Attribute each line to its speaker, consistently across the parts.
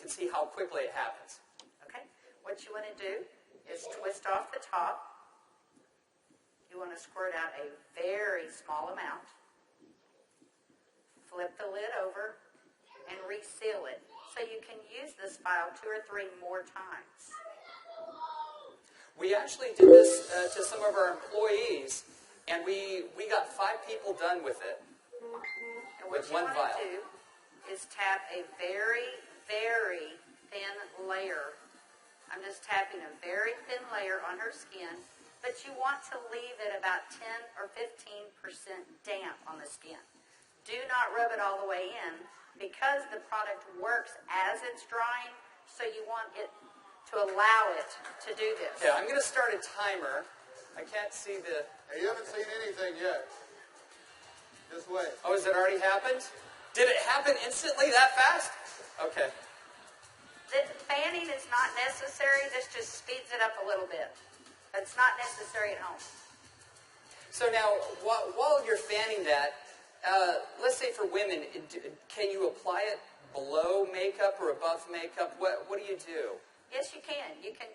Speaker 1: can see how quickly it happens.
Speaker 2: Okay. What you want to do is twist off the top. You want to squirt out a very small amount. Flip the lid over and reseal it so you can use this file 2 or 3 more times.
Speaker 1: We actually did this to some of our employees, and we got 5 people done with it.
Speaker 2: And what you want to do is tap a very, very thin layer. I'm just tapping a very thin layer on her skin, but you want to leave it about 10 or 15% damp on the skin. Do not rub it all the way in because the product works as it's drying, so you want it to allow it to do this.
Speaker 1: Yeah, I'm going to start a timer. I can't see the...
Speaker 3: Hey, you haven't seen anything yet. Just wait.
Speaker 1: Oh, has it already happened? Did it happen instantly that fast? Okay.
Speaker 2: The fanning is not necessary. This just speeds it up a little bit. It's not necessary at home.
Speaker 1: So now, while you're fanning that, let's say for women, can you apply it below makeup or above makeup? What do you do?
Speaker 2: Yes, you can. You can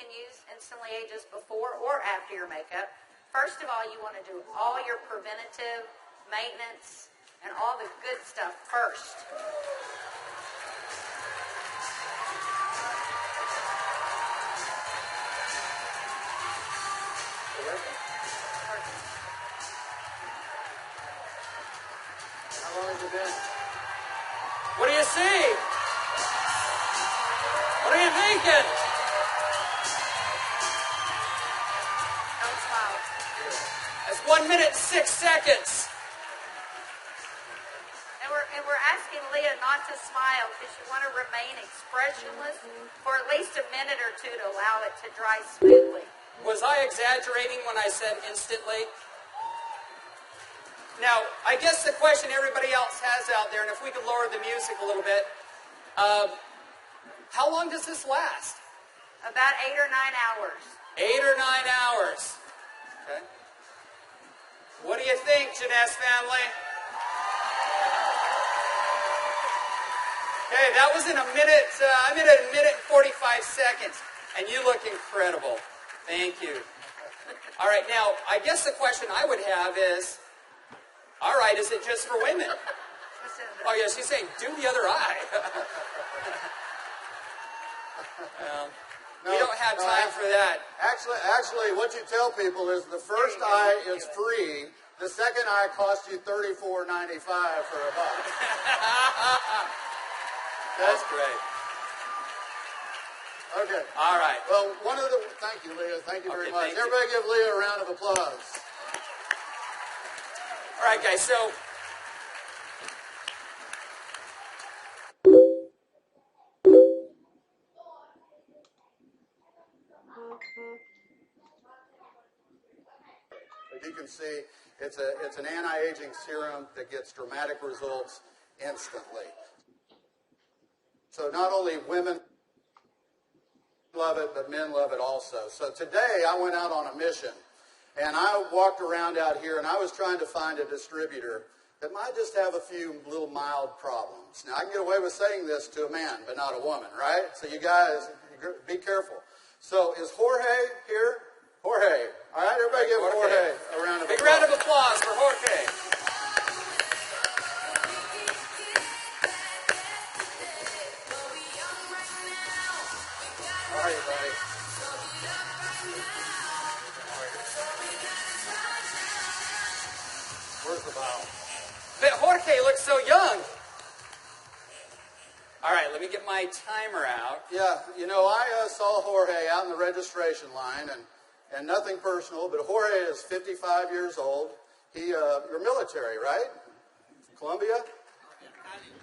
Speaker 2: use Instantly Ageless before or after your makeup. First of all, you want to do all your preventative maintenance and all the good stuff first.
Speaker 3: How long has it been?
Speaker 1: What do you see? What are you thinking?
Speaker 2: Don't smile.
Speaker 1: That's 1 minute and 6 seconds.
Speaker 2: And we're asking Leah not to smile because you want to remain expressionless for at least a minute or 2 to allow it to dry smoothly.
Speaker 1: Was I exaggerating when I said instantly? Now, I guess the question everybody else has out there, and if we could lower the music a little bit, how long does this last?
Speaker 2: About 8 or 9 hours.
Speaker 1: 8 or 9 hours. Okay. What do you think, Jeunesse family? Okay, that was in a minute. I'm in a minute and 45 seconds, and you look incredible. Thank you. All right, now I guess the question I would have is, all right, is it just for women? Oh yeah, she's saying do the other eye. We don't have time for that.
Speaker 3: Actually, what you tell people is the first eye is free. The second eye costs you $34.95 for a buck.
Speaker 1: That's great.
Speaker 3: Okay.
Speaker 1: All right.
Speaker 3: Well, thank you, Leah. Thank you very much. Everybody give Leah a round of applause.
Speaker 1: All right, guys. So.
Speaker 3: As you can see, it's an anti-aging serum that gets dramatic results instantly. So not only women love it, but men love it also. So today I went out on a mission, and I walked around out here, and I was trying to find a distributor that might just have a few little mild problems. Now, I can get away with saying this to a man, but not a woman, right? So you guys, be careful. So is Jorge here? Jorge. All right, everybody give Jorge a round of applause.
Speaker 1: Big round of applause for Jorge.
Speaker 3: How are you, buddy? Where's the bottle?
Speaker 1: But Jorge looks so young. All right, let me get my timer out.
Speaker 3: Yeah, you know, I saw Jorge out in the registration line, and nothing personal, but Jorge is 55 years old. You're military, right? Colombia?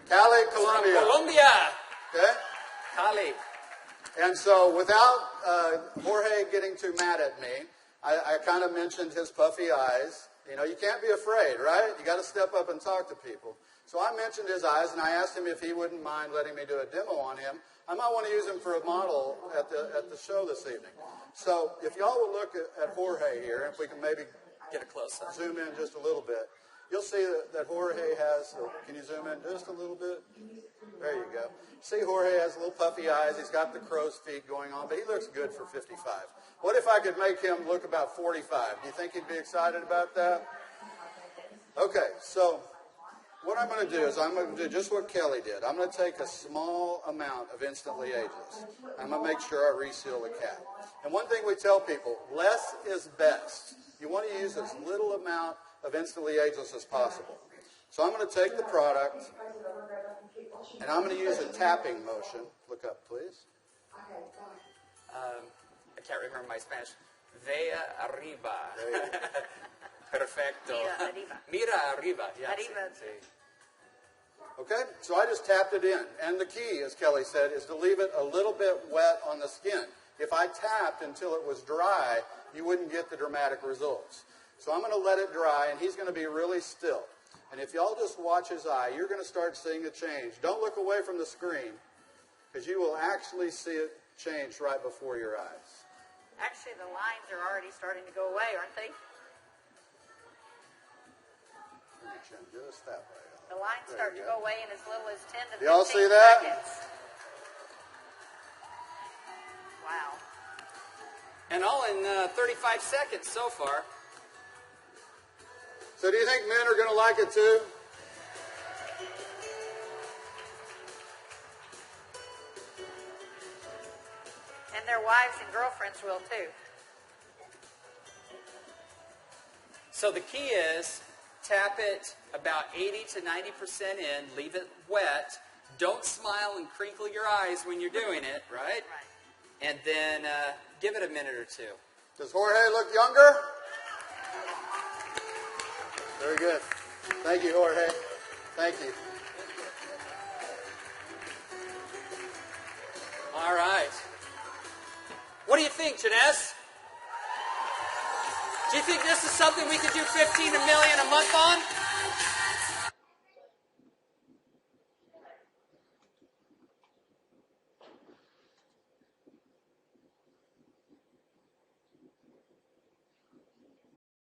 Speaker 3: Cali, Colombia.
Speaker 1: Colombia.
Speaker 3: Okay?
Speaker 1: Cali.
Speaker 3: And so without Jorge getting too mad at me, I kind of mentioned his puffy eyes. You know, you can't be afraid, right? You got to step up and talk to people. So I mentioned his eyes, and I asked him if he wouldn't mind letting me do a demo on him. I might want to use him for a model at the show this evening. So if y'all will look at Jorge here, if we can maybe
Speaker 1: get a close up,
Speaker 3: zoom in just a little bit. you'll see that Jorge has, can you zoom in just a little bit? There you go. See, Jorge has little puffy eyes. He's got the crow's feet going on, but he looks good for 55. What if I could make him look about 45? Do you think he'd be excited about that? Okay, so what I'm going to do is I'm going to do just what Kelly did. I'm going to take a small amount of Instantly Ageless. I'm going to make sure I reseal the cap. And one thing we tell people, less is best. You want to use as little amount of Instantly Ageless as possible. So I'm going to take the product, and I'm going to use a tapping motion. Look up, please.
Speaker 1: I can't remember my Spanish. Vea arriba. Perfecto.
Speaker 2: Mira arriba.
Speaker 1: Mira arriba. Yeah,
Speaker 2: Arriba.
Speaker 1: sí.
Speaker 3: Okay, so I just tapped it in. And the key, as Kelly said, is to leave it a little bit wet on the skin. If I tapped until it was dry, you wouldn't get the dramatic results. So I'm going to let it dry, and he's going to be really still. And if y'all just watch his eye, you're going to start seeing a change. Don't look away from the screen, because you will actually see it change right before your eyes.
Speaker 2: Actually, the lines are already starting to go away, aren't they?
Speaker 3: Just that way.
Speaker 2: The lines start to go away in as little as 10 to 15
Speaker 3: Y'all see that?
Speaker 2: seconds. Wow.
Speaker 1: And all in 35 seconds so far.
Speaker 3: So do you think men are going to like it too?
Speaker 2: And their wives and girlfriends will too.
Speaker 1: So the key is tap it about 80 to 90% in, leave it wet. Don't smile and crinkle your eyes when you're doing it, right?
Speaker 2: Right.
Speaker 1: And then give it a minute or two.
Speaker 3: Does Jorge look younger? Very good. Thank you, Jorge. Thank you.
Speaker 1: All right. What do you think, Jeunesse? Do you think this is something we could do 15 million a month on?